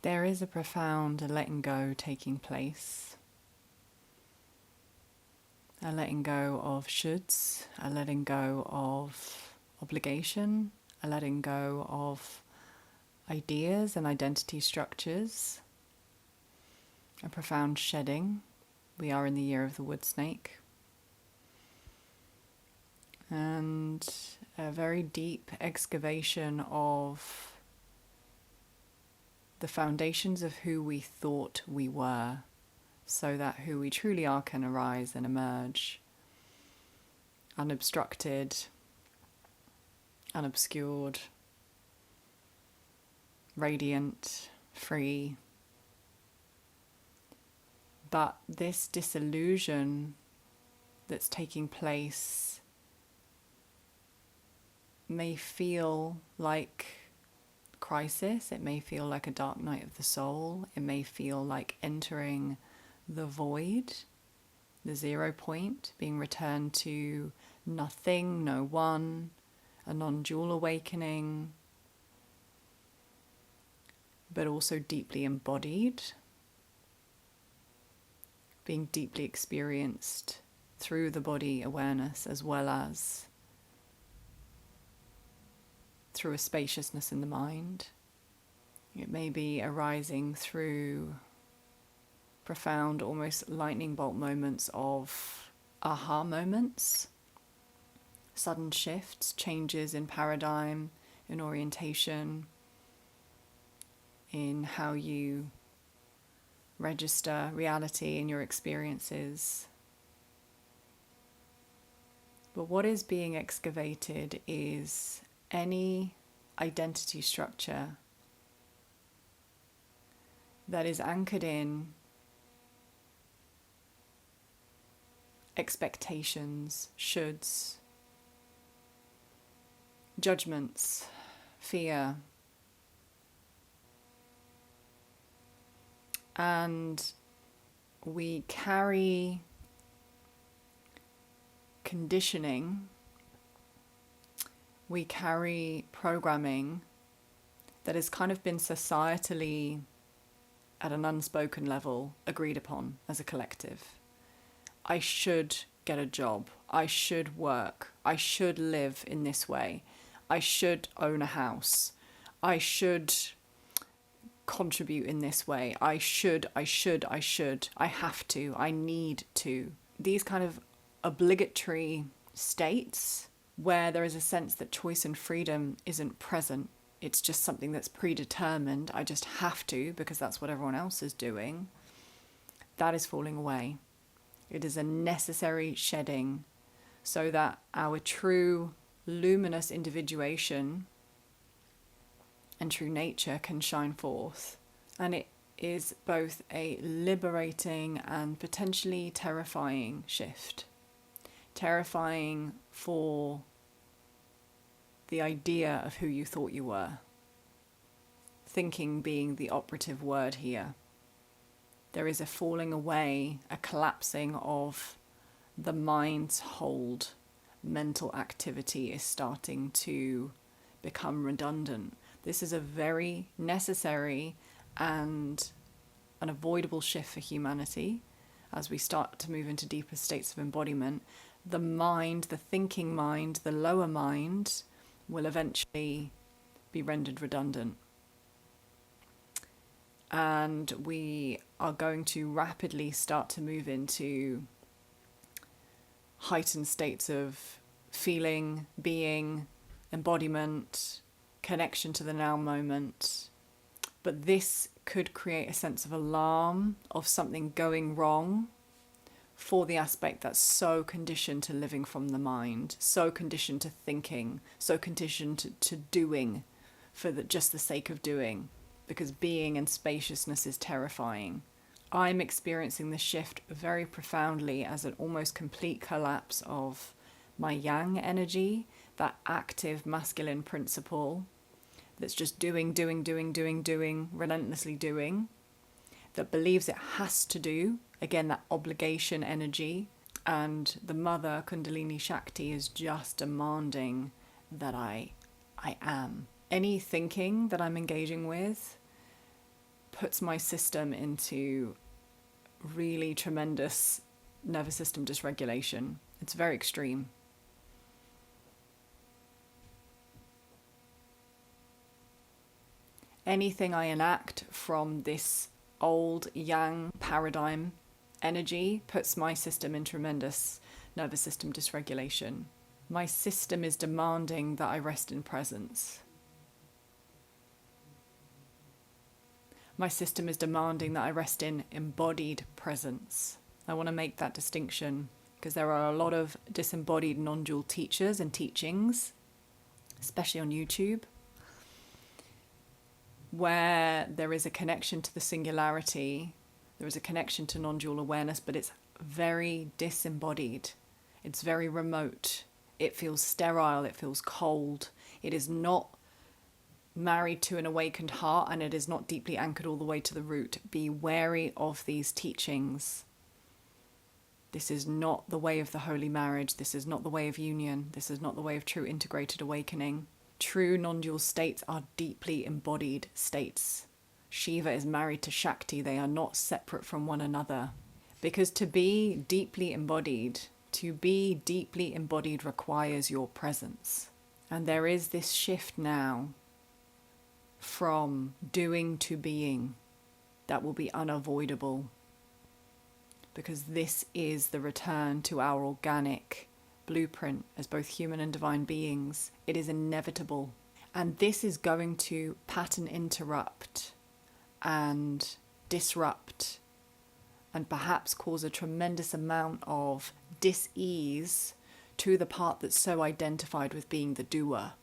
there is a profound letting go taking place. A letting go of shoulds, a letting go of obligation, a letting go of ideas and identity structures, a profound shedding. We are in the year of the wood snake. And a very deep excavation of the foundations of who we thought we were, so that who we truly are can arise and emerge, unobstructed, unobscured, radiant, free. But this disillusion that's taking place may feel like crisis, it may feel like a dark night of the soul, it may feel like entering the void, the 0 point, being returned to nothing, no one, a non-dual awakening, but also deeply embodied, being deeply experienced through the body awareness as well as through a spaciousness in the mind. It may be arising through profound, almost lightning bolt moments of aha moments, sudden shifts, changes in paradigm, in orientation, in how you register reality in your experiences. But what is being excavated is any identity structure that is anchored in expectations, shoulds, judgments, fear, and we carry conditioning, we carry programming that has kind of been societally at an unspoken level agreed upon as a collective. I should get a job. I should work. I should live in this way. I should own a house. I should contribute in this way. I have to. I need to. These kind of obligatory states where there is a sense that choice and freedom isn't present. It's just something that's predetermined. I just have to because that's what everyone else is doing. That is falling away. It is a necessary shedding so that our true luminous individuation and true nature can shine forth. And it is both a liberating and potentially terrifying shift. Terrifying for the idea of who you thought you were. Thinking being the operative word here. There is a falling away, a collapsing of the mind's hold. Mental activity is starting to become redundant. This is a very necessary and unavoidable shift for humanity as we start to move into deeper states of embodiment. The mind, the thinking mind, the lower mind will eventually be rendered redundant. And we are going to rapidly start to move into heightened states of feeling, being, embodiment, connection to the now moment. But this could create a sense of alarm of something going wrong for the aspect that's so conditioned to living from the mind, so conditioned to thinking, so conditioned to doing for just the sake of doing. Because being and spaciousness is terrifying. I'm experiencing this shift very profoundly as an almost complete collapse of my yang energy, that active masculine principle that's just doing, relentlessly doing, that believes it has to do, again, that obligation energy, and the mother Kundalini Shakti is just demanding that I am. Any thinking that I'm engaging with puts my system into really tremendous nervous system dysregulation. It's very extreme. Anything I enact from this old yang paradigm energy puts my system in tremendous nervous system dysregulation. My system is demanding that I rest in presence. My system is demanding that I rest in embodied presence. I want to make that distinction because there are a lot of disembodied non-dual teachers and teachings, especially on YouTube, where there is a connection to the singularity, there is a connection to non-dual awareness, but it's very disembodied. It's very remote. It feels sterile. It feels cold. It is not married to an awakened heart, and it is not deeply anchored all the way to the root. Be wary of these teachings. This is not the way of the holy marriage. This is not the way of union. This is not the way of true integrated awakening. True non-dual states are deeply embodied states. Shiva is married to Shakti. They are not separate from one another. Because to be deeply embodied requires your presence. And there is this shift now from doing to being that will be unavoidable. Because this is the return to our organic blueprint as both human and divine beings. It is inevitable. And this is going to pattern interrupt and disrupt and perhaps cause a tremendous amount of dis-ease to the part that's so identified with being the doer,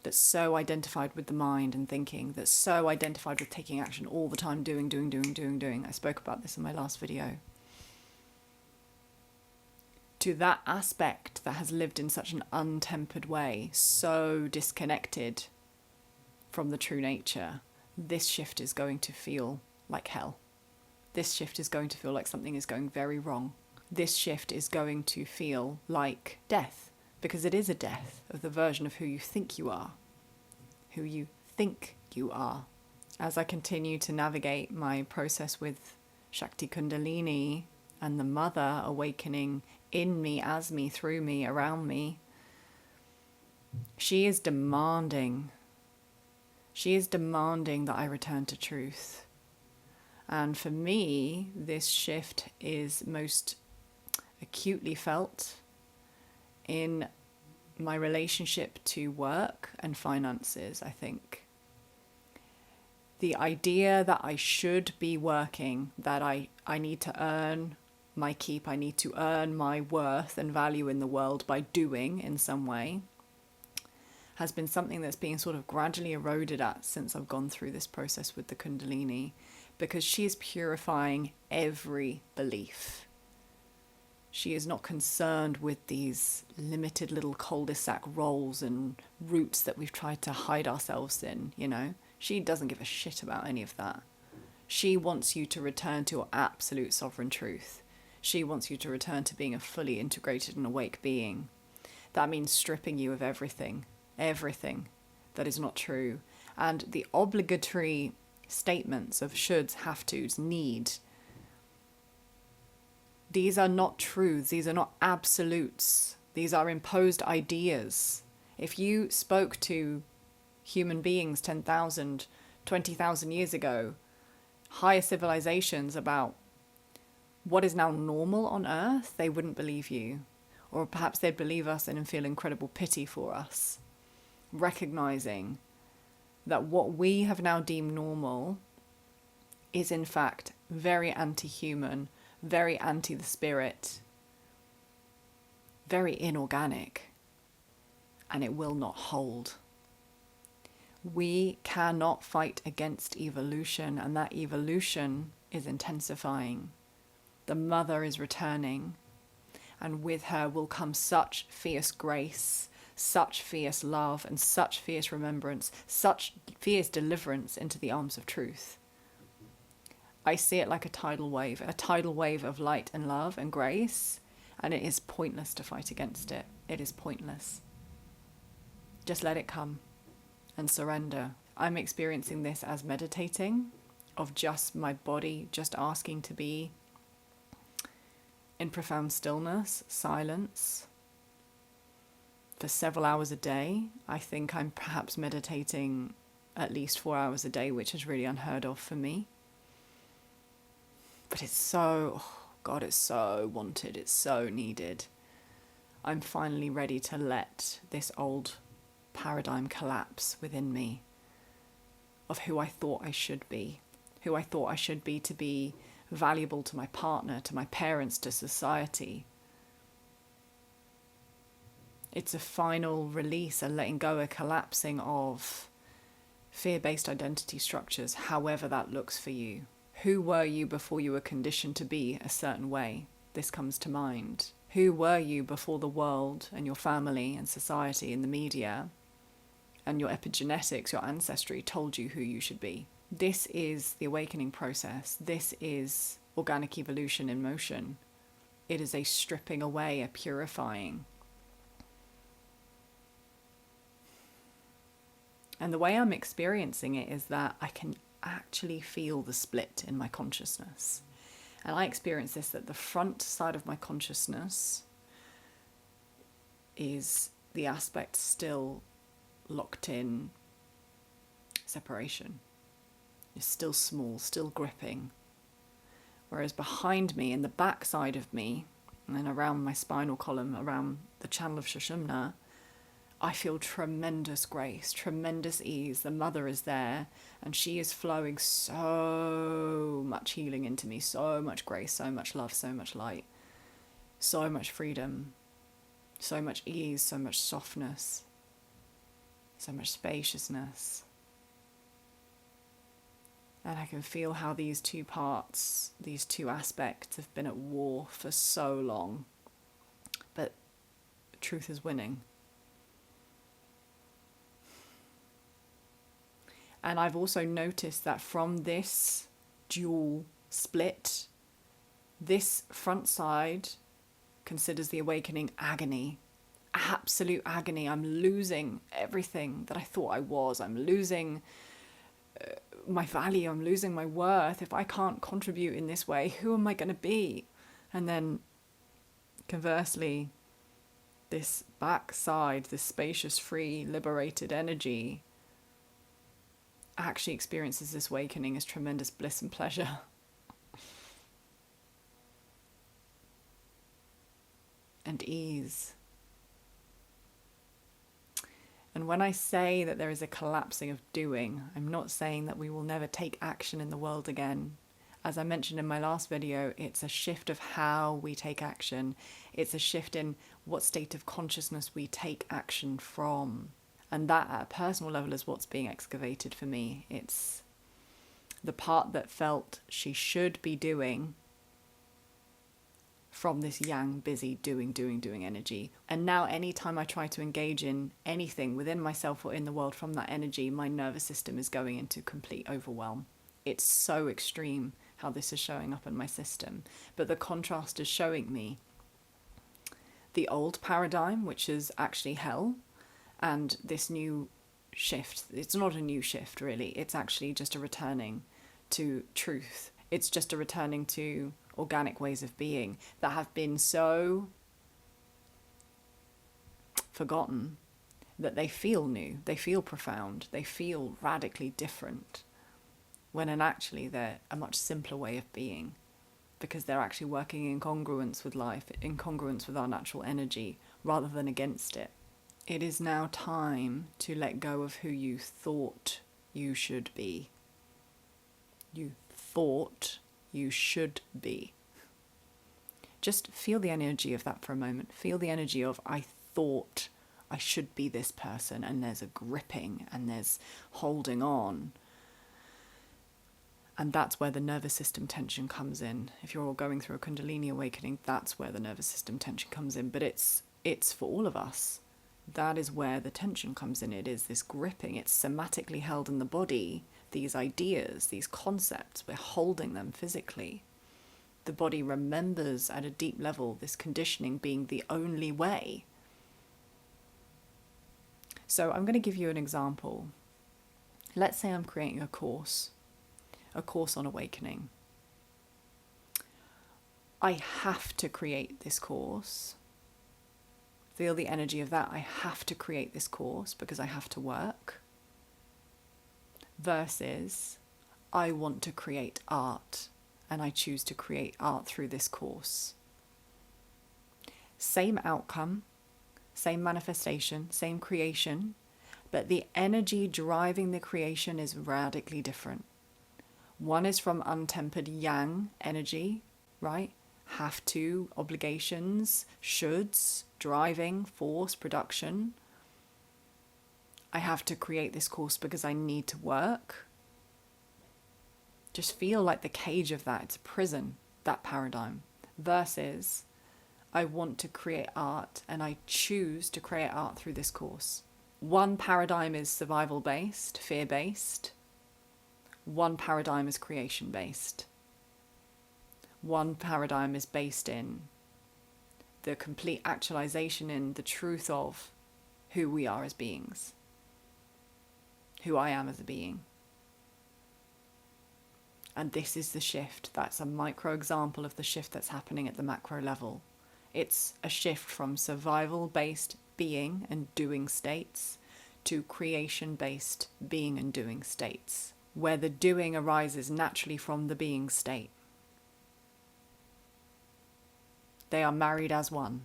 that's so identified with the mind and thinking, that's so identified with taking action all the time, doing. I spoke about this in my last video. To that aspect that has lived in such an untempered way, so disconnected from the true nature, this shift is going to feel like hell. This shift is going to feel like something is going very wrong. This shift is going to feel like death, because it is a death of the version of who you think you are. Who you think you are. As I continue to navigate my process with Shakti Kundalini and the Mother awakening in me, as me, through me, around me, she is demanding that I return to truth. And for me, this shift is most acutely felt in my relationship to work and finances, I think. The idea that I should be working, that I need to earn my keep, I need to earn my worth and value in the world by doing in some way, has been something that's being sort of gradually eroded at since I've gone through this process with the Kundalini, because she is purifying every belief. She is not concerned with these limited little cul-de-sac roles and routes that we've tried to hide ourselves in, you know. She doesn't give a shit about any of that. She wants you to return to your absolute sovereign truth. She wants you to return to being a fully integrated and awake being. That means stripping you of everything that is not true. And the obligatory statements of shoulds, have tos, need, these are not truths. These are not absolutes. These are imposed ideas. If you spoke to human beings 10,000, 20,000 years ago, higher civilizations, about what is now normal on Earth, they wouldn't believe you. Or perhaps they'd believe us and feel incredible pity for us, recognizing that what we have now deemed normal is in fact very anti-human, very anti the spirit, very inorganic, and it will not hold. We cannot fight against evolution, and that evolution is intensifying. The Mother is returning, and with her will come such fierce grace, such fierce love, and such fierce remembrance, such fierce deliverance into the arms of truth. I see it like a tidal wave of light and love and grace, and it is pointless to fight against it. It is pointless. Just let it come and surrender I'm experiencing this as meditating, of just my body just asking to be in profound stillness, silence, for several hours a day. I think I'm perhaps meditating at least 4 hours a day, which is really unheard of for me. But it's so, oh God, it's so wanted, it's so needed. I'm finally ready to let this old paradigm collapse within me of who I thought I should be, to be valuable to my partner, to my parents, to society. It's a final release, a letting go, a collapsing of fear-based identity structures, however that looks for you. Who were you before you were conditioned to be a certain way? This comes to mind. Who were you before the world and your family and society and the media and your epigenetics, your ancestry told you who you should be? This is the awakening process. This is organic evolution in motion. It is a stripping away, a purifying. And the way I'm experiencing it is that I can actually feel the split in my consciousness. And I experience this, that the front side of my consciousness is the aspect still locked in separation. It's still small, still gripping. Whereas behind me, in the back side of me, and then around my spinal column, around the channel of Sushumna, I feel tremendous grace, tremendous ease. The mother is there and she is flowing so much healing into me, so much grace, so much love, so much light, so much freedom, so much ease, so much softness, so much spaciousness. And I can feel how these two parts, these two aspects have been at war for so long. But truth is winning. And I've also noticed that from this dual split, this front side considers the awakening agony, absolute agony. I'm losing everything that I thought I was. I'm losing my value. I'm losing my worth. If I can't contribute in this way, who am I going to be? And then conversely, this back side, this spacious, free, liberated energy actually experiences this awakening as tremendous bliss and pleasure. And ease. And when I say that there is a collapsing of doing, I'm not saying that we will never take action in the world again. As I mentioned in my last video, it's a shift of how we take action. It's a shift in what state of consciousness we take action from. And that at a personal level is what's being excavated for me. It's the part that felt she should be doing from this yang, busy, doing energy. And now anytime I try to engage in anything within myself or in the world from that energy, my nervous system is going into complete overwhelm. It's so extreme how this is showing up in my system. But the contrast is showing me the old paradigm, which is actually hell, and this new shift. It's not a new shift, really. It's actually just a returning to truth. It's just a returning to organic ways of being that have been so forgotten that they feel new, they feel profound, they feel radically different, when actually they're a much simpler way of being, because they're actually working in congruence with life, in congruence with our natural energy, rather than against it. It is now time to let go of who you thought you should be. You thought you should be. Just feel the energy of that for a moment. Feel the energy of, I thought I should be this person, and there's a gripping and there's holding on. And that's where the nervous system tension comes in. If you're all going through a Kundalini awakening, that's where the nervous system tension comes in. But it's for all of us. That is where the tension comes in. It is this gripping. It's somatically held in the body. These ideas, these concepts, we're holding them physically. The body remembers at a deep level this conditioning being the only way. So I'm going to give you an example. Let's say I'm creating a course on awakening. I have to create this course. Feel the energy of that. I have to create this course because I have to work. Versus, I want to create art and I choose to create art through this course. Same outcome, same manifestation, same creation, but the energy driving the creation is radically different. One is from untempered yang energy, right? Have to, obligations, shoulds, driving, force, production. I have to create this course because I need to work. Just feel like the cage of that. It's a prison, that paradigm. Versus, I want to create art and I choose to create art through this course. One paradigm is survival-based, fear-based. One paradigm is creation-based. One paradigm is based in the complete actualization in the truth of who we are as beings, who I am as a being. And this is the shift. That's a micro example of the shift that's happening at the macro level. It's a shift from survival-based being and doing states to creation-based being and doing states, where the doing arises naturally from the being state. They are married as one.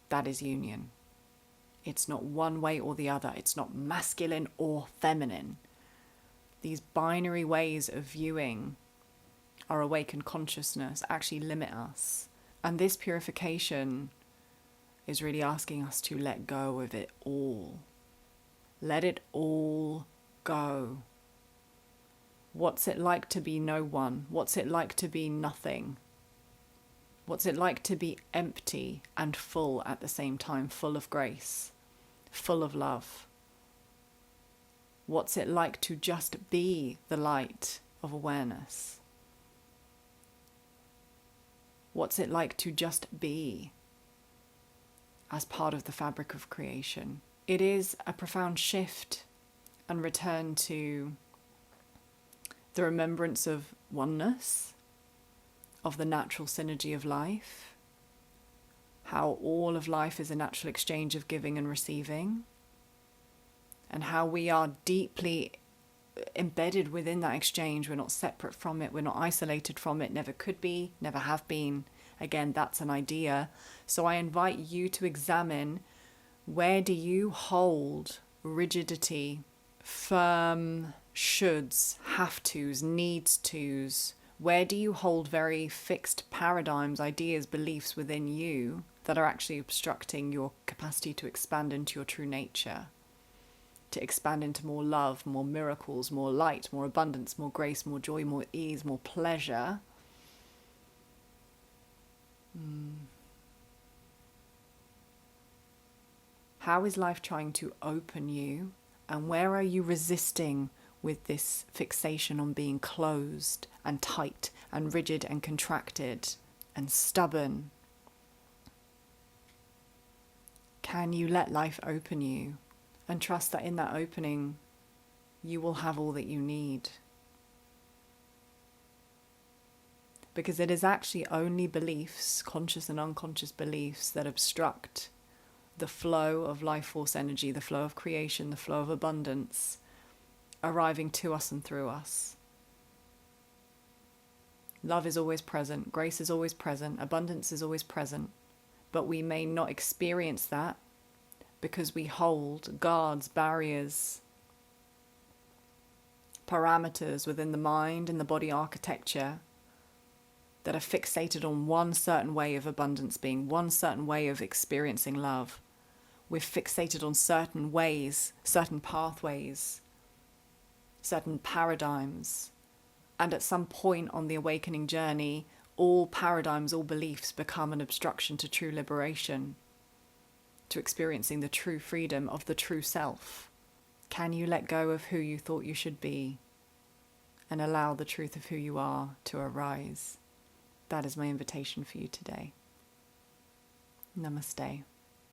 That is union. It's not one way or the other. It's not masculine or feminine. These binary ways of viewing our awakened consciousness actually limit us. And this purification is really asking us to let go of it all. Let it all go. What's it like to be no one? What's it like to be nothing? What's it like to be empty and full at the same time, full of grace, full of love? What's it like to just be the light of awareness? What's it like to just be as part of the fabric of creation? It is a profound shift and return to the remembrance of oneness, of the natural synergy of life, how all of life is a natural exchange of giving and receiving, and how we are deeply embedded within that exchange. We're not separate from it, we're not isolated from it, never could be, never have been. Again, that's an idea. So I invite you to examine, where do you hold rigidity, firm shoulds, have tos, needs tos? Where do you hold very fixed paradigms, ideas, beliefs within you that are actually obstructing your capacity to expand into your true nature? To expand into more love, more miracles, more light, more abundance, more grace, more joy, more ease, more pleasure. How is life trying to open you? And where are you resisting with this fixation on being closed and tight and rigid and contracted and stubborn? Can you let life open you and trust that in that opening you will have all that you need? Because it is actually only beliefs, conscious and unconscious beliefs, that obstruct the flow of life force energy, the flow of creation, the flow of abundance arriving to us and through us. Love is always present, grace is always present, abundance is always present, but we may not experience that because we hold guards, barriers, parameters within the mind and the body architecture that are fixated on one certain way of abundance being, one certain way of experiencing love. We're fixated on certain ways, certain pathways, certain paradigms. And at some point on the awakening journey, all paradigms, all beliefs become an obstruction to true liberation, to experiencing the true freedom of the true self. Can you let go of who you thought you should be and allow the truth of who you are to arise? That is my invitation for you today. Namaste.